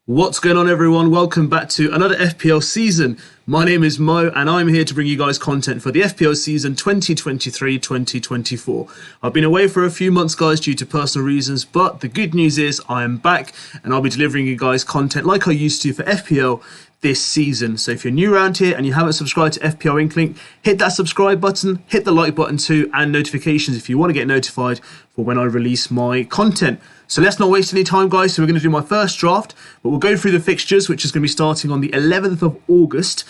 What's going on, everyone? Welcome back to another FPL season. My name is Mo and I'm here to bring you guys content for the FPL season 2023-2024. I've been away for a few months, guys, due to personal reasons, but the good news is I am back and I'll be delivering you guys content like I used to for FPL this season. So if you're new around here and you haven't subscribed to FPL INKLING, hit that subscribe button, hit the like button too, and notifications if you want to get notified for when I release my content. So let's not waste any time, guys. So we're going to do my first draft, but we'll go through the fixtures, which is going to be starting on the 11th of August.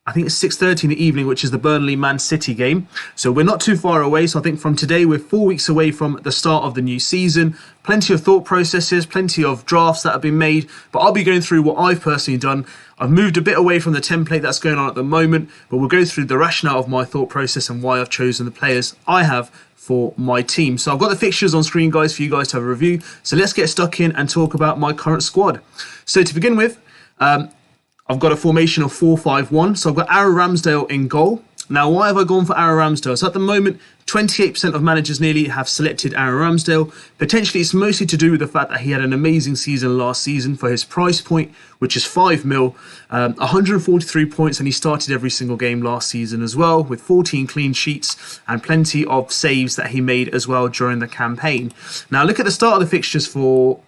I think it's 6:30 in the evening, which is the Burnley-Man City game. So we're not too far away. So I think from today, we're 4 weeks away from the start of the new season. Plenty of thought processes, plenty of drafts that have been made, but I'll be going through what I've personally done. I've moved a bit away from the template that's going on at the moment, but we'll go through the rationale of my thought process and why I've chosen the players I have for my team. So I've got the fixtures on screen, guys, for you guys to have a review. So let's get stuck in and talk about my current squad. So to begin with, I've got a formation of 4-5-1. So I've got Aaron Ramsdale in goal. Now, why have I gone for Aaron Ramsdale? So at the moment, 28% of managers nearly have selected Aaron Ramsdale. Potentially, it's mostly to do with the fact that he had an amazing season last season for his price point, which is 5 mil, 143 points, and he started every single game last season as well, with 14 clean sheets and plenty of saves that he made as well during the campaign. Now, look at the start of the fixtures for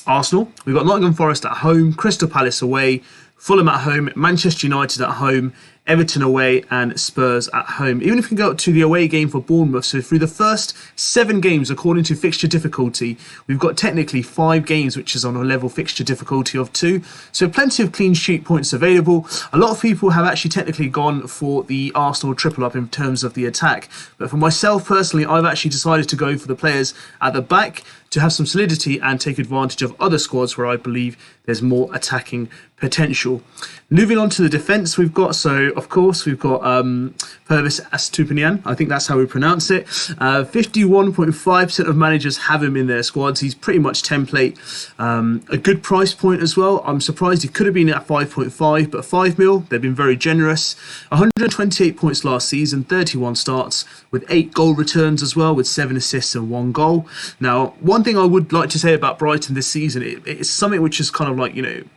Arsenal. We've got Nottingham Forest at home, Crystal Palace away, Fulham at home, Manchester United at home, Everton away and Spurs at home. Even if we go to the away game for Bournemouth, so through the first 7 games, according to fixture difficulty, we've got technically 5 games, which is on a level fixture difficulty of 2. So plenty of clean sheet points available. A lot of people have actually technically gone for the Arsenal triple up in terms of the attack. But for myself personally, I've actually decided to go for the players at the back to have some solidity and take advantage of other squads where I believe there's more attacking potential. Moving on to the defence, we've got, so of course, we've got Pervis Astupinian. I think that's how we pronounce it. 51.5% of managers have him in their squads. He's pretty much template. A good price point as well. I'm surprised he could have been at 5.5, but 5 mil, they've been very generous. 128 points last season, 31 starts, with 8 goal returns as well, with 7 assists and 1 goal. Now, one thing I would like to say about Brighton this season, it's something which is kind of like,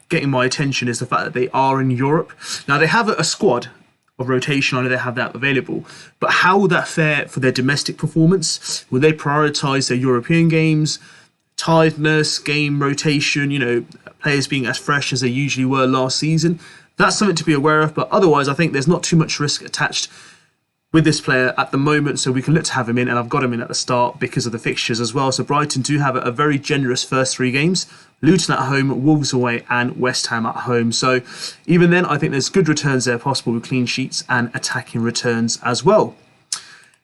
getting my attention, is the fact that they are in Europe. Now, they have a squad of rotation. I know they have that available, but how will that fare for their domestic performance? Will they prioritise their European games, tiredness, game rotation, players being as fresh as they usually were last season? That's something to be aware of, but otherwise I think there's not too much risk attached with this player at the moment, so we can look to have him in, and I've got him in at the start because of the fixtures as well. So Brighton do have a very generous first 3 games. Luton at home, Wolves away and West Ham at home. So even then, I think there's good returns there possible with clean sheets and attacking returns as well.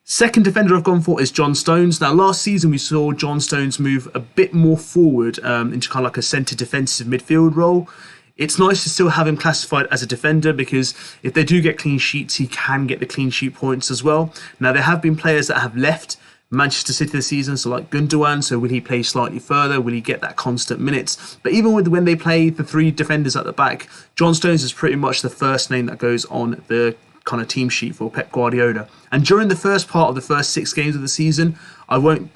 Second defender I've gone for is John Stones. Now, last season we saw John Stones move a bit more forward into kind of like a centre defensive midfield role. It's nice to still have him classified as a defender because if they do get clean sheets, he can get the clean sheet points as well. Now, there have been players that have left Manchester City this season, so like Gundogan, so will he play slightly further? Will he get that constant minutes? But even when they play the 3 defenders at the back, John Stones is pretty much the first name that goes on the kind of team sheet for Pep Guardiola. And during the first part of the first 6 games of the season, I won't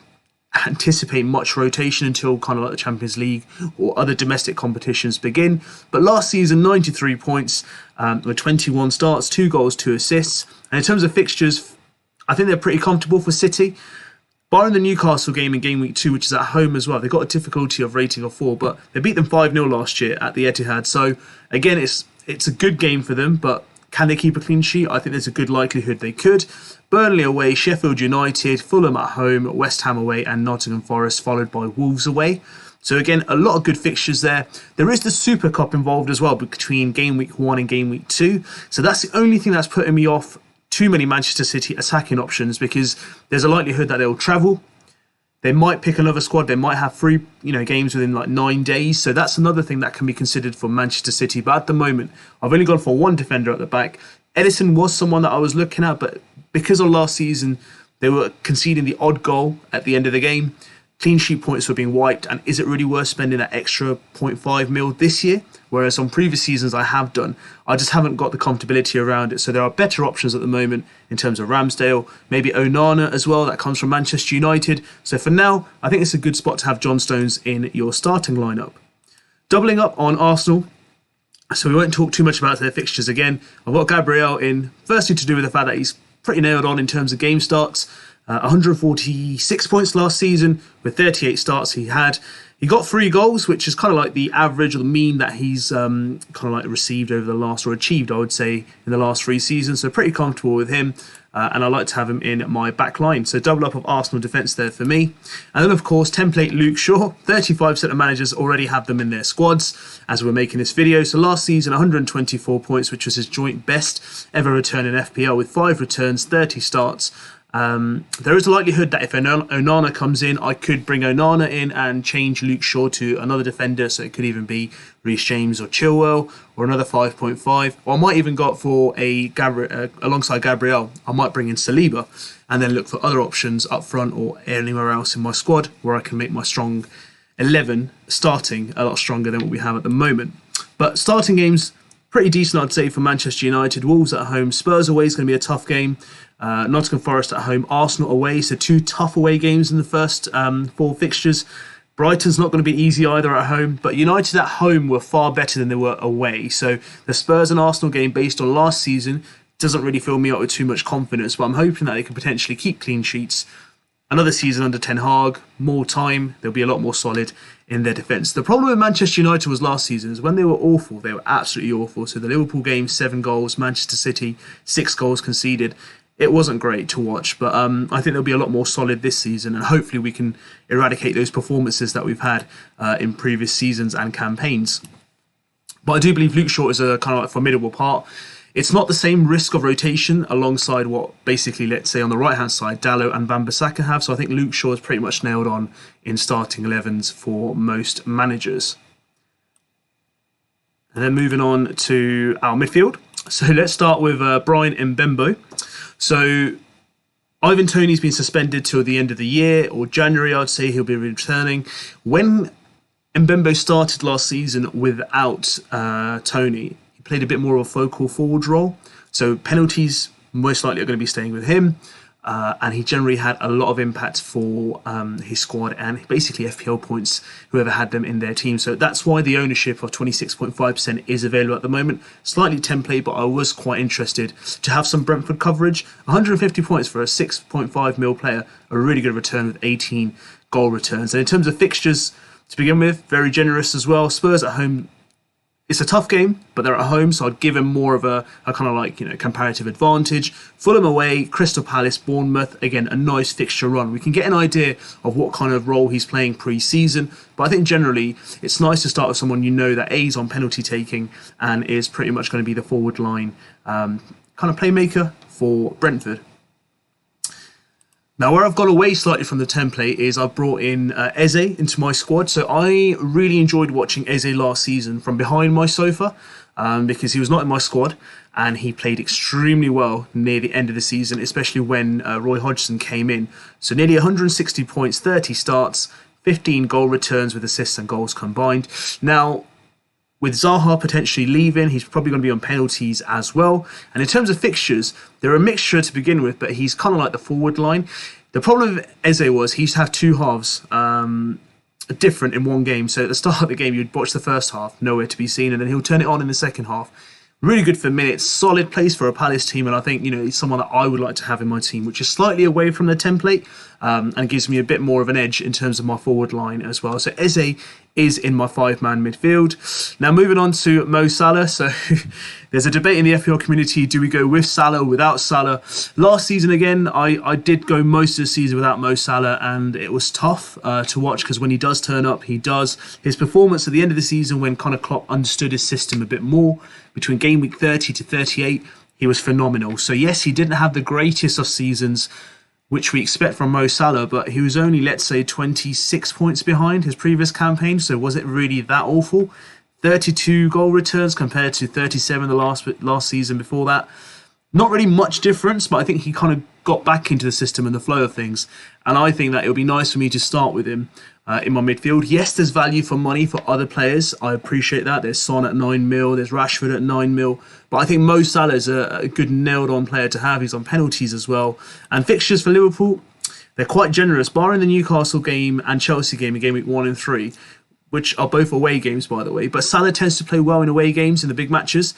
anticipate much rotation until kind of like the Champions League or other domestic competitions begin. But last season, 93 points with 21 starts, 2 goals, 2 assists. And in terms of fixtures, I think they're pretty comfortable for City. Barring the Newcastle game in game week 2, which is at home as well, they've got a difficulty of rating of 4, but they beat them 5-0 last year at the Etihad. So again, it's a good game for them, but can they keep a clean sheet? I think there's a good likelihood they could. Burnley away, Sheffield United, Fulham at home, West Ham away and Nottingham Forest, followed by Wolves away. So again, a lot of good fixtures there. There is the Super Cup involved as well between game week 1 and game week 2. So that's the only thing that's putting me off too many Manchester City attacking options, because there's a likelihood that they'll travel. They might pick another squad. They might have 3 games within like 9 days. So that's another thing that can be considered for Manchester City. But at the moment, I've only gone for 1 defender at the back. Edison was someone that I was looking at, but because of last season, they were conceding the odd goal at the end of the game. Clean sheet points were being wiped, and is it really worth spending that extra 0.5 mil this year? Whereas on previous seasons I have done, I just haven't got the comfortability around it. So there are better options at the moment in terms of Ramsdale, maybe Onana as well, that comes from Manchester United. So for now, I think it's a good spot to have John Stones in your starting lineup. Doubling up on Arsenal, so we won't talk too much about their fixtures again. I've got Gabriel in, firstly to do with the fact that he's pretty nailed on in terms of game starts. 146 points last season with 38 starts he had. He got 3 goals, which is kind of like the average or the mean that he's kind of like received over the last, or achieved, I would say, in the last 3 seasons. So pretty comfortable with him. And I like to have him in my back line. So double up of Arsenal defence there for me. And then, of course, template Luke Shaw. 35% of managers already have them in their squads as we're making this video. So last season, 124 points, which was his joint best ever return in FPL with 5 returns, 30 starts. There is a likelihood that if Onana comes in, I could bring Onana in and change Luke Shaw to another defender. So it could even be Reece James or Chilwell or another 5.5. Or I might even go for alongside Gabriel. I might bring in Saliba and then look for other options up front or anywhere else in my squad where I can make my strong 11 starting a lot stronger than what we have at the moment. But starting games, pretty decent, I'd say, for Manchester United. Wolves at home, Spurs away is going to be a tough game. Nottingham Forest at home, Arsenal away. So 2 tough away games in the first 4 fixtures. Brighton's not going to be easy either at home, but United at home were far better than they were away. So the Spurs and Arsenal game, based on last season, doesn't really fill me up with too much confidence, but I'm hoping that they can potentially keep clean sheets. Another season under Ten Hag, more time, they'll be a lot more solid in their defence. The problem with Manchester United was last season is when they were awful, they were absolutely awful. So the Liverpool game, 7 goals, Manchester City, 6 goals conceded. It wasn't great to watch, but I think they'll be a lot more solid this season, and hopefully we can eradicate those performances that we've had in previous seasons and campaigns. But I do believe Luke Shaw is a kind of like formidable part. It's not the same risk of rotation alongside what basically, let's say, on the right-hand side, Dalot and Wan-Bissaka have. So I think Luke Shaw is pretty much nailed on in starting 11s for most managers. And then moving on to our midfield. So let's start with Brian Mbembo. So Ivan Toney's been suspended till the end of the year, or January, I'd say he'll be returning. When Mbembo started last season without Toney, he played a bit more of a focal forward role. So penalties most likely are going to be staying with him. And he generally had a lot of impact for his squad and basically FPL points, whoever had them in their team. So that's why the ownership of 26.5% is available at the moment. Slightly template, but I was quite interested to have some Brentford coverage. 150 points for a 6.5 mil player, a really good return with 18 goal returns. And in terms of fixtures, to begin with, very generous as well. Spurs at home. It's a tough game, but they're at home, so I'd give him more of a kind of like, comparative advantage. Fulham away, Crystal Palace, Bournemouth. Again, a nice fixture run. We can get an idea of what kind of role he's playing pre-season, but I think generally it's nice to start with someone you know that A's on penalty taking and is pretty much going to be the forward line kind of playmaker for Brentford. Now, where I've gone away slightly from the template is I've brought in Eze into my squad. So I really enjoyed watching Eze last season from behind my sofa because he was not in my squad and he played extremely well near the end of the season, especially when Roy Hodgson came in. So nearly 160 points, 30 starts, 15 goal returns with assists and goals combined. Now, with Zaha potentially leaving, he's probably going to be on penalties as well. And in terms of fixtures, they're a mixture to begin with, but he's kind of like the forward line. The problem with Eze was he used to have 2 halves different in one game. So at the start of the game, you'd watch the first half, nowhere to be seen, and then he'll turn it on in the second half. Really good for minutes, solid place for a Palace team, and I think he's someone that I would like to have in my team, which is slightly away from the template and gives me a bit more of an edge in terms of my forward line as well. So Eze is in my 5-man midfield. Now moving on to Mo Salah. So there's a debate in the FPL community, do we go with Salah or without Salah? Last season again, I did go most of the season without Mo Salah, and it was tough to watch because when he does turn up, he does. His performance at the end of the season when Conor Klopp understood his system a bit more, between game week 30 to 38, he was phenomenal. So yes, he didn't have the greatest of seasons, which we expect from Mo Salah, but he was only, let's say, 26 points behind his previous campaign, so was it really that awful? 32 goal returns compared to 37 the last season before that. Not really much difference, but I think he kind of got back into the system and the flow of things, and I think that it would be nice for me to start with him in my midfield. Yes, there's value for money for other players. I appreciate that. There's Son at 9 mil, there's Rashford at 9 mil, but I think Mo Salah is a good nailed-on player to have. He's on penalties as well. And fixtures for Liverpool, they're quite generous, barring the Newcastle game and Chelsea game in game week 1 and 3. which are both away games, by the way. But Salah tends to play well in away games in the big matches.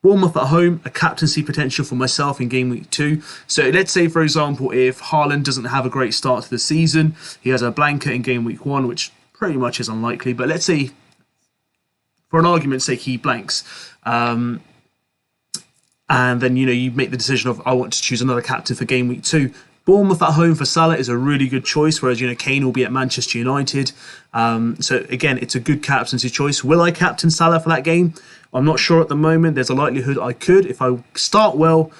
Bournemouth at home, a captaincy potential for myself in game week 2. So let's say, for example, if Haaland doesn't have a great start to the season, he has a blanket in game week 1, which pretty much is unlikely. But let's say, for an argument's sake, he blanks. And then, you make the decision of, I want to choose another captain for game week 2. Bournemouth at home for Salah is a really good choice, whereas, Kane will be at Manchester United. So, again, it's a good captaincy choice. Will I captain Salah for that game? I'm not sure at the moment. There's a likelihood I could. If I start well,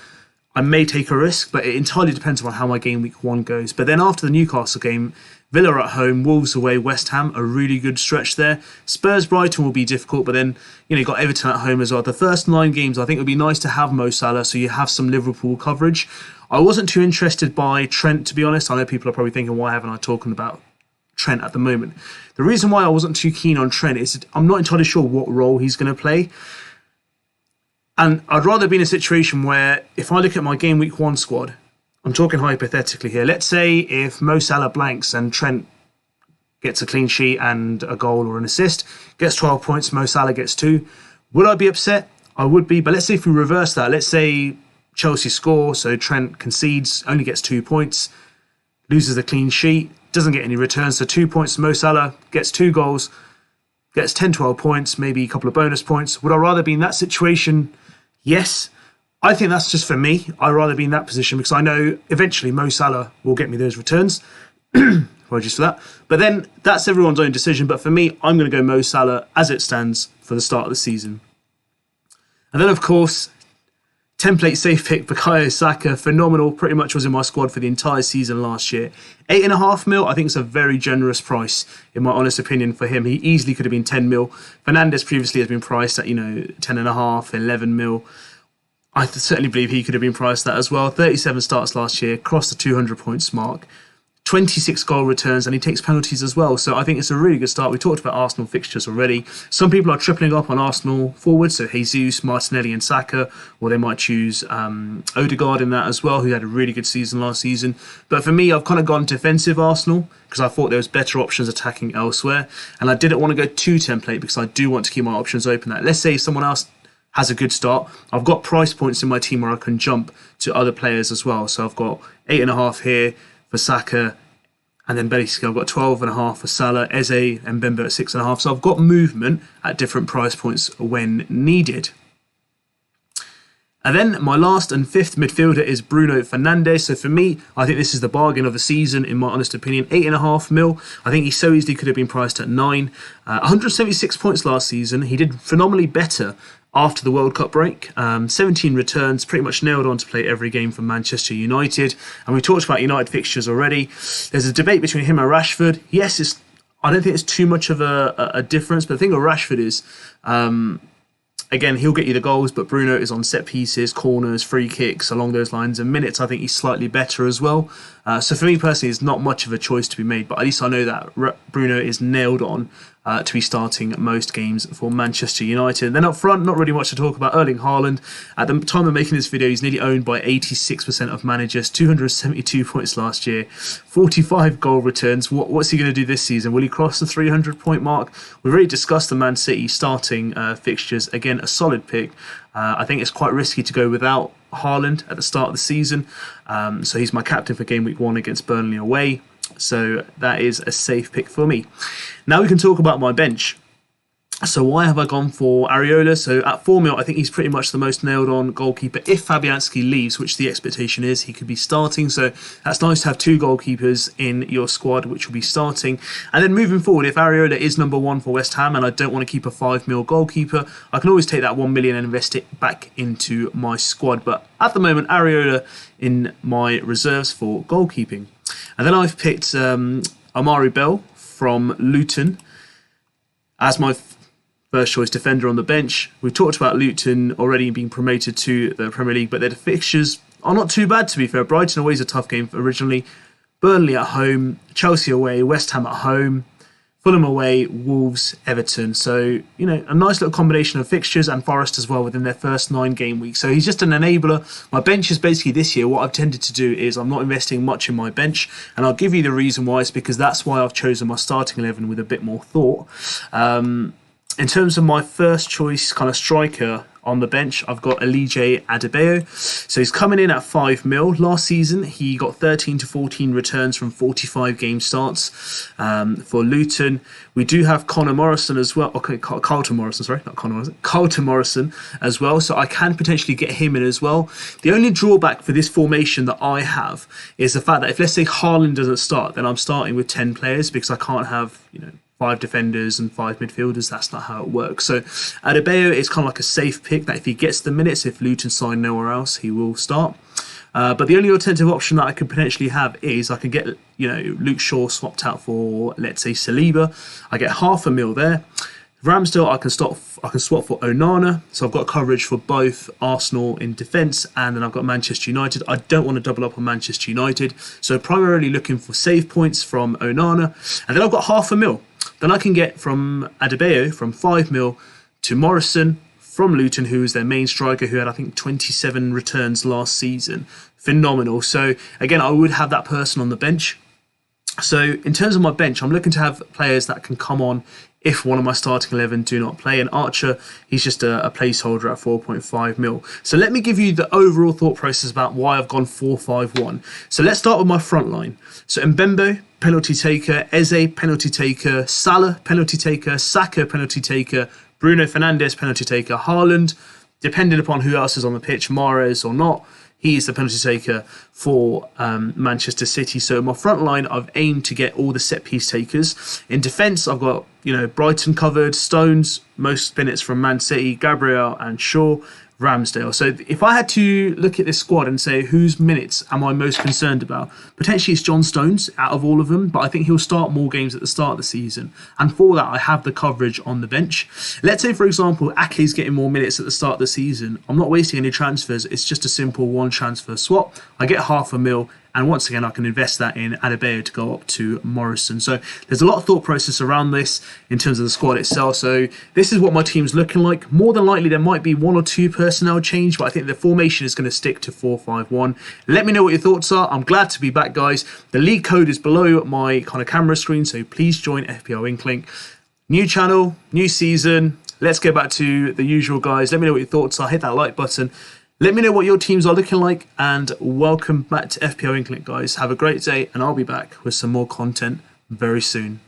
I may take a risk, but it entirely depends on how my game week 1 goes. But then after the Newcastle game, Villa at home, Wolves away, West Ham, a really good stretch there. Spurs, Brighton will be difficult, but then, you've got Everton at home as well. The first 9 games, I think it would be nice to have Mo Salah, so you have some Liverpool coverage. I wasn't too interested by Trent, to be honest. I know people are probably thinking, why haven't I talking about Trent at the moment? The reason why I wasn't too keen on Trent is I'm not entirely sure what role he's going to play. And I'd rather be in a situation where if I look at my game week 1 squad, I'm talking hypothetically here. Let's say if Mo Salah blanks and Trent gets a clean sheet and a goal or an assist, gets 12 points, Mo Salah gets 2. Would I be upset? I would be. But let's say if we reverse that, let's say Chelsea score, so Trent concedes, only gets 2 points, loses the clean sheet, doesn't get any returns, so 2 points. Mo Salah gets 2 goals, gets 10, 12 points, maybe a couple of bonus points. Would I rather be in that situation? Yes. I think that's just for me. I'd rather be in that position because I know eventually Mo Salah will get me those returns. Apologies for that. But then that's everyone's own decision. But for me, I'm going to go Mo Salah as it stands for the start of the season. And then, of course, template safe pick, Bukayo Saka, phenomenal, pretty much was in my squad for the entire season last year. 8.5 mil, I think it's a very generous price, in my honest opinion, for him. He easily could have been 10 mil. Fernandes previously has been priced at, 10.5, 11 mil. I certainly believe he could have been priced that as well. 37 starts last year, crossed the 200 points mark. 26 goal returns, and he takes penalties as well. So I think it's a really good start. We talked about Arsenal fixtures already. Some people are tripling up on Arsenal forwards, so Jesus, Martinelli and Saka, or they might choose Odegaard in that as well, who had a really good season last season. But for me, I've kind of gone defensive Arsenal because I thought there was better options attacking elsewhere, and I didn't want to go too template because I do want to keep my options open. Let's say someone else has a good start. I've got price points in my team where I can jump to other players as well. So I've got 8.5 here for Saka, and then basically I've got 12.5 for Salah, Eze and Mbembe at 6.5. So I've got movement at different price points when needed. And then my last and 5th midfielder is Bruno Fernandes. So for me, I think this is the bargain of the season, in my honest opinion. 8.5 mil. I think he so easily could have been priced at 9. 176 points last season. He did phenomenally better after the World Cup break. 17 returns, pretty much nailed on to play every game for Manchester United. And we talked about United fixtures already. There's a debate between him and Rashford. Yes, I don't think it's too much of a difference, but the thing with Rashford is, again, he'll get you the goals, but Bruno is on set pieces, corners, free kicks, along those lines. And minutes, I think he's slightly better as well. So for me personally, it's not much of a choice to be made, but at least I know that Bruno is nailed on to be starting most games for Manchester United. And then up front, not really much to talk about. Erling Haaland, at the time of making this video, he's nearly owned by 86% of managers, 272 points last year, 45 goal returns. What's he going to do this season? Will he cross the 300 point mark? We've already discussed the Man City starting fixtures. Again, a solid pick. I think it's quite risky to go without Haaland at the start of the season. So he's my captain for game week 1 against Burnley away. So that is a safe pick for me. Now we can talk about my bench. So why have I gone for Areola? So at 4 mil, I think he's pretty much the most nailed on goalkeeper. If Fabianski leaves, which the expectation is, he could be starting. So that's nice to have 2 goalkeepers in your squad, which will be starting. And then moving forward, if Areola is number 1 for West Ham and I don't want to keep a 5 mil goalkeeper, I can always take that 1 million and invest it back into my squad. But at the moment, Areola in my reserves for goalkeeping. And then I've picked Amari Bell from Luton as my first choice defender on the bench. We've talked about Luton already being promoted to the Premier League, but their fixtures are not too bad, to be fair. Brighton away is a tough game originally. Burnley at home, Chelsea away, West Ham at home, Fulham away, Wolves, Everton. So, you know, a nice little combination of fixtures, and Forest as well within their first 9-game week. So he's just an enabler. My bench is basically this year, what I've tended to do is I'm not investing much in my bench. And I'll give you the reason why. It's because that's why I've chosen my starting 11 with a bit more thought. In terms of my first choice kind of striker on the bench, I've got Elijah Adebayo. So he's coming in at 5 mil. Last season, he got 13 to 14 returns from 45 game starts for Luton. We do have Connor Morrison as well. Okay, Carlton Morrison, sorry, not Connor Morrison. Carlton Morrison as well. So I can potentially get him in as well. The only drawback for this formation that I have is the fact that if, let's say, Haaland doesn't start, then I'm starting with 10 players because I can't have, 5 defenders and 5 midfielders. That's not how it works. So Adebayo is kind of like a safe pick that if he gets the minutes, if Luton sign nowhere else, he will start. But the only alternative option that I could potentially have is I could get, Luke Shaw swapped out for, let's say, Saliba. I get $500,000 there. Ramsdale, I can swap for Onana. So I've got coverage for both Arsenal in defence, and then I've got Manchester United. I don't want to double up on Manchester United. So primarily looking for save points from Onana. And then I've got $500,000. Then I can get from Adebayo from 5 mil to Morrison from Luton, who is their main striker, who had, I think, 27 returns last season. Phenomenal. So, again, I would have that person on the bench. So, in terms of my bench, I'm looking to have players that can come on if one of my starting 11 do not play. And Archer, he's just a placeholder at 4.5 mil. So let me give you the overall thought process about why I've gone 4-5-1. So let's start with my front line. So Mbembo, penalty taker. Eze, penalty taker. Salah, penalty taker. Saka, penalty taker. Bruno Fernandes, penalty taker. Haaland, depending upon who else is on the pitch, Mahrez or not, he is the penalty taker for Manchester City. So in my front line, I've aimed to get all the set-piece takers. In defence, I've got, Brighton covered, Stones, most minutes from Man City, Gabriel and Shaw, Ramsdale. So if I had to look at this squad and say whose minutes am I most concerned about, potentially it's John Stones out of all of them, but I think he'll start more games at the start of the season. And for that, I have the coverage on the bench. Let's say, for example, Ake's getting more minutes at the start of the season. I'm not wasting any transfers. It's just a simple one transfer swap. I get $500,000. And once again, I can invest that in Adebayo to go up to Morrison. So there's a lot of thought process around this in terms of the squad itself. So this is what my team's looking like. More than likely, there might be 1 or 2 personnel change, but I think the formation is going to stick to 4-5-1. Let me know what your thoughts are. I'm glad to be back, guys. The league code is below my kind of camera screen, so please join FPL INKLING. New channel, new season. Let's go back to the usual, guys. Let me know what your thoughts are. Hit that like button. Let me know what your teams are looking like, and welcome back to FPL INKLING, guys. Have a great day, and I'll be back with some more content very soon.